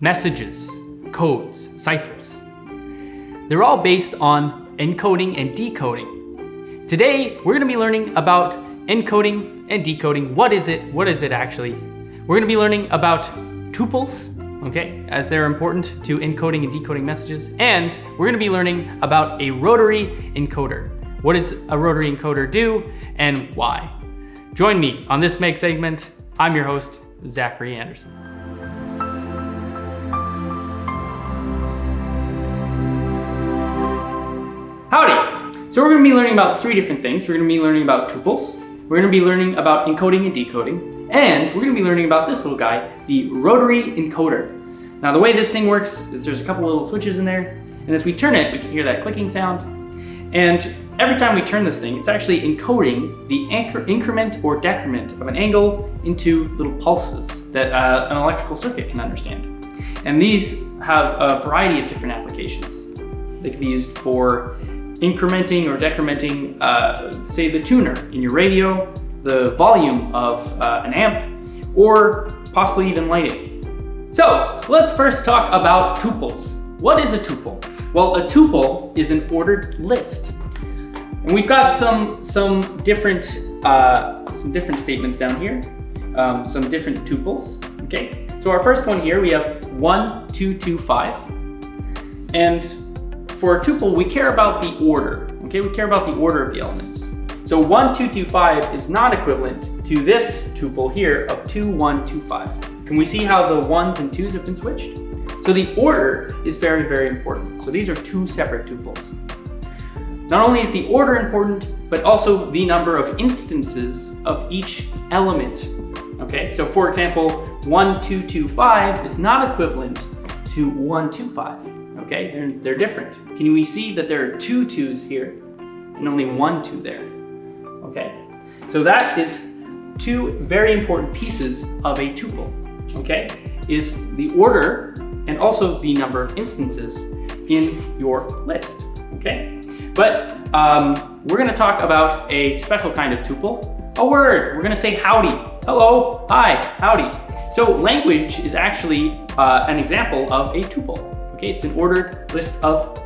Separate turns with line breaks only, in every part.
messages, codes, ciphers. They're all based on encoding and decoding. Today, we're gonna be learning about encoding and decoding. What is it? What is it actually? We're gonna be learning about tuples, okay, as they're important to encoding and decoding messages. And we're gonna be learning about a rotary encoder. What does a rotary encoder do and why? Join me on this Make segment. I'm your host, Zachary Anderson. Howdy! So we're going to be learning about three different things. We're going to be learning about tuples, we're going to be learning about encoding and decoding, and we're going to be learning about this little guy, the Rotary Encoder. Now the way this thing works is there's a couple little switches in there, and as we turn it, we can hear that clicking sound. And every time we turn this thing, it's actually encoding the increment or decrement of an angle into little pulses that an electrical circuit can understand. And these have a variety of different applications. They can be used for incrementing or decrementing, say, the tuner in your radio, the volume of an amp, or possibly even lighting. So let's first talk about tuples. What is a tuple? Well, a tuple is an ordered list. And we've got some different statements down here, some different tuples, okay? So our first one here, we have 1, 2, 2, 5. And for a tuple, we care about the order, okay? We care about the order of the elements. So 1, 2, 2, 5 is not equivalent to this tuple here of 2, 1, 2, 5. Can we see how the 1s and 2s have been switched? So the order is very, very important. So these are two separate tuples. Not only is the order important, but also the number of instances of each element. Okay, so for example, 1, 2, 2, 5 is not equivalent to 1, 2, 5. Okay, they're different. Can we see that there are two 2s here and only one 2 there? Okay, so that is two very important pieces of a tuple. Okay, is the order and also the number of instances in your list. Okay, but we're going to talk about a special kind of tuple, a word. We're going to say howdy. Hello, hi, howdy. So language is actually an example of a tuple. Okay, it's an ordered list of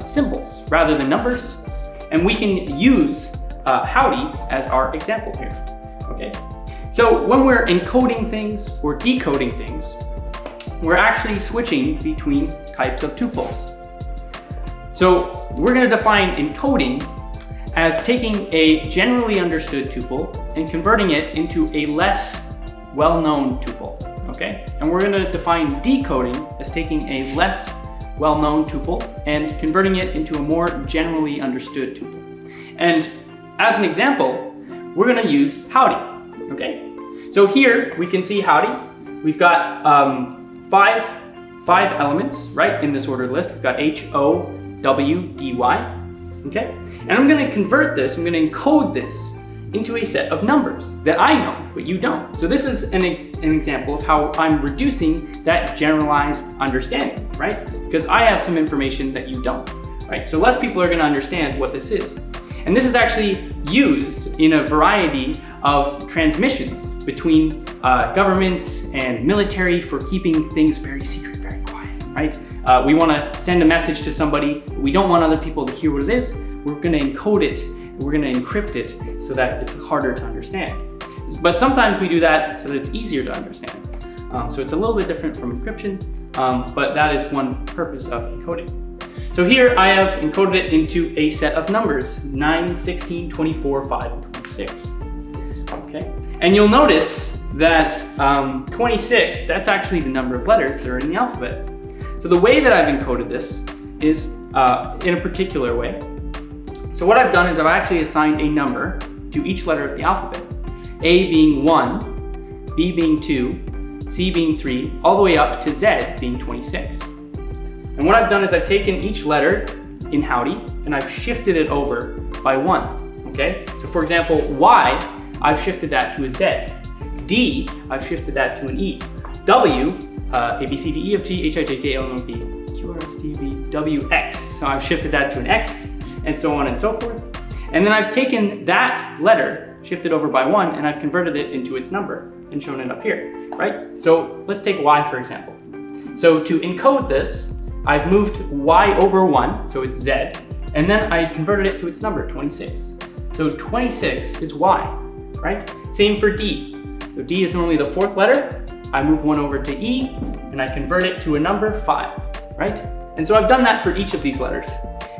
symbols rather than numbers, and we can use howdy as our example here. Okay, so when we're encoding things or decoding things, we're actually switching between types of tuples. So we're going to define encoding as taking a generally understood tuple and converting it into a less well-known tuple, okay? And we're going to define decoding as taking a less well-known tuple and converting it into a more generally understood tuple. And as an example, we're going to use howdy, okay? So here we can see howdy. We've got five elements, right, in this ordered list. We've got H, O, W, D, Y, okay? And I'm gonna convert this, I'm gonna encode this into a set of numbers that I know, but you don't. So this is an example of how I'm reducing that generalized understanding, right? Because I have some information that you don't, right? So less people are gonna understand what this is. And this is actually used in a variety of transmissions between governments and military for keeping things very secret, very quiet, right? We want to send a message to somebody, but we don't want other people to hear what it is. We're going to encode it, we're going to encrypt it so that it's harder to understand. But sometimes we do that so that it's easier to understand. So it's a little bit different from encryption, but that is one purpose of encoding. So here I have encoded it into a set of numbers, 9, 16, 24, 5, and 26. Okay, and you'll notice that 26, that's actually the number of letters that are in the alphabet. So the way that I've encoded this is in a particular way. So what I've done is I've actually assigned a number to each letter of the alphabet. A being 1, B being 2, C being 3, all the way up to Z being 26. And what I've done is I've taken each letter in howdy and I've shifted it over by 1, okay? So for example, Y, I've shifted that to a Z. D, I've shifted that to an E. W, A, B, C, D, E, F, G, H, I, J, K, L, M, N, P, Q, R, S, T, V, W, X. So I've shifted that to an X, and so on and so forth. And then I've taken that letter, shifted over by 1, and I've converted it into its number and shown it up here, right? So let's take Y for example. So to encode this, I've moved y over 1, so it's z, and then I converted it to its number, 26. So 26 is y, right? Same for D. So D is normally the 4th letter. I move 1 over to E, and I convert it to a number, 5, right? And so I've done that for each of these letters.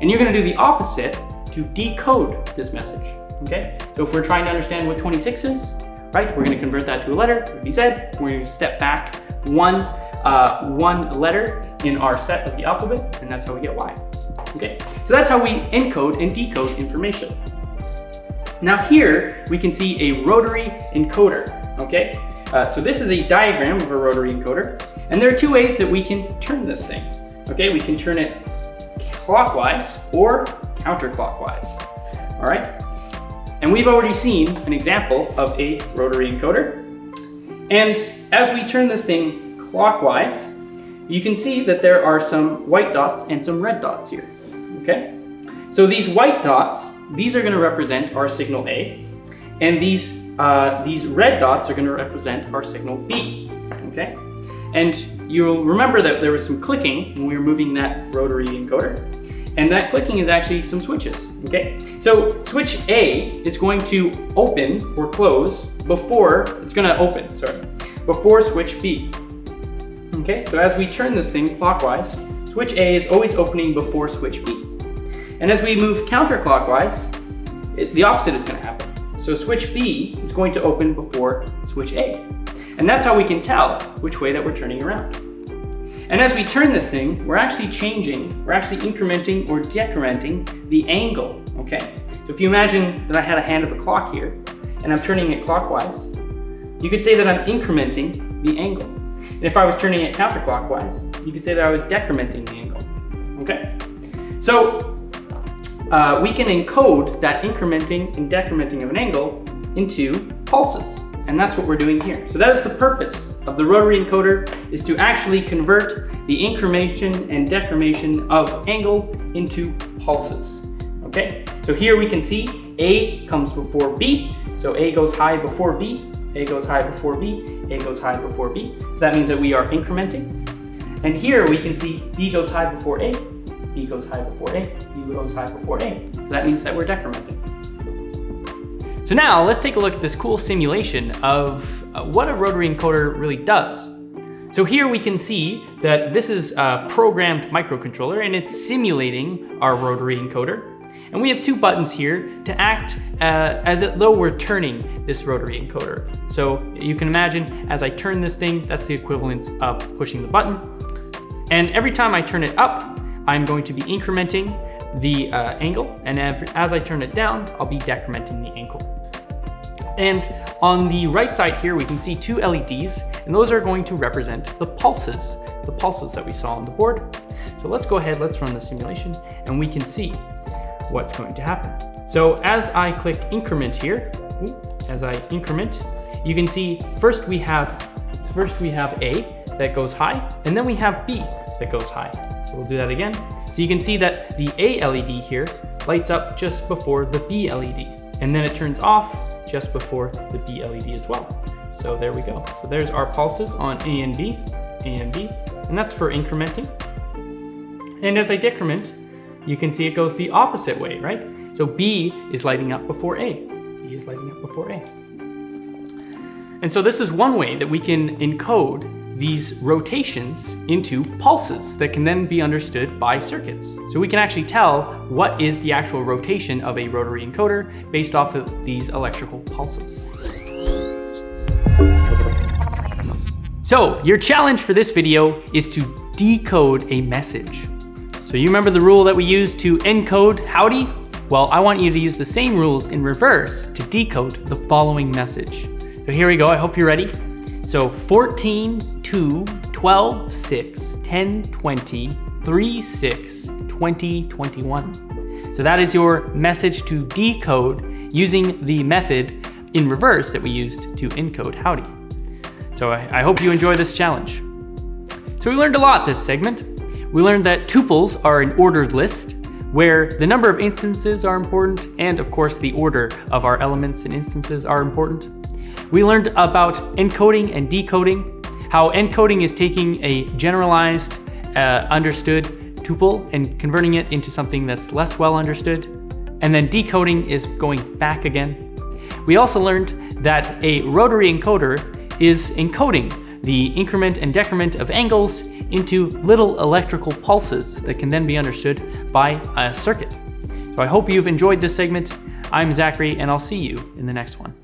And you're gonna do the opposite to decode this message, okay? So if we're trying to understand what 26 is, right, we're gonna convert that to a letter, it would be Z. We're gonna step back one letter in our set of the alphabet, and that's how we get Y, okay? So that's how we encode and decode information. Now here, we can see a rotary encoder, okay? So this is a diagram of a rotary encoder, and there are 2 ways that we can turn this thing, okay? We can turn it clockwise or counterclockwise, all right? And we've already seen an example of a rotary encoder. And as we turn this thing clockwise, you can see that there are some white dots and some red dots here, okay? So these white dots, these are gonna represent our signal A, and these red dots are gonna represent our signal B, okay? And you'll remember that there was some clicking when we were moving that rotary encoder, and that clicking is actually some switches, okay? So switch A is going to open or close before switch B, okay? So as we turn this thing clockwise, switch A is always opening before switch B. And as we move counterclockwise, the opposite is gonna happen. So switch B is going to open before switch A. And that's how we can tell which way that we're turning around. And as we turn this thing, we're actually incrementing or decrementing the angle, okay? So if you imagine that I had a hand of a clock here, and I'm turning it clockwise, you could say that I'm incrementing the angle. And if I was turning it counterclockwise, you could say that I was decrementing the angle, okay? So we can encode that incrementing and decrementing of an angle into pulses. And that's what we're doing here. So that is the purpose of the rotary encoder, is to actually convert the incrementation and decrementation of angle into pulses, okay? So here we can see A comes before B, so A goes high before B, A goes high before B, A goes high before B. So that means that we are incrementing. And here we can see B goes high before A, B goes high before A, B goes high before A. So that means that we're decrementing. So now let's take a look at this cool simulation of what a rotary encoder really does. So here we can see that this is a programmed microcontroller, and it's simulating our rotary encoder. And we have 2 buttons here to act as though we're turning this rotary encoder. So you can imagine as I turn this thing, that's the equivalence of pushing the button. And every time I turn it up, I'm going to be incrementing the angle, and as I turn it down, I'll be decrementing the angle. And on the right side here, we can see 2 LEDs, and those are going to represent the pulses that we saw on the board. So let's go ahead, let's run the simulation, and we can see what's going to happen. So as I click increment here, you can see first we have A that goes high, and then we have B that goes high. So we'll do that again. So you can see that the A LED here lights up just before the B LED, and then it turns off just before the B LED as well. So there we go. So there's our pulses on A and B, and that's for incrementing. And as I decrement, you can see it goes the opposite way, right? So B is lighting up before A. B is lighting up before A. And so this is one way that we can encode these rotations into pulses that can then be understood by circuits. So we can actually tell what is the actual rotation of a rotary encoder based off of these electrical pulses. So your challenge for this video is to decode a message. So you remember the rule that we used to encode Howdy? Well, I want you to use the same rules in reverse to decode the following message. So here we go, I hope you're ready. So 14, 2, 12, 6, 10, 20, 3, 6, 20, 21. So that is your message to decode using the method in reverse that we used to encode Howdy. So I hope you enjoy this challenge. So we learned a lot this segment. We learned that tuples are an ordered list where the number of instances are important, and of course the order of our elements and instances are important. We learned about encoding and decoding, how encoding is taking a generalized, understood tuple and converting it into something that's less well understood. And then decoding is going back again. We also learned that a rotary encoder is encoding the increment and decrement of angles into little electrical pulses that can then be understood by a circuit. So I hope you've enjoyed this segment. I'm Zachary, and I'll see you in the next one.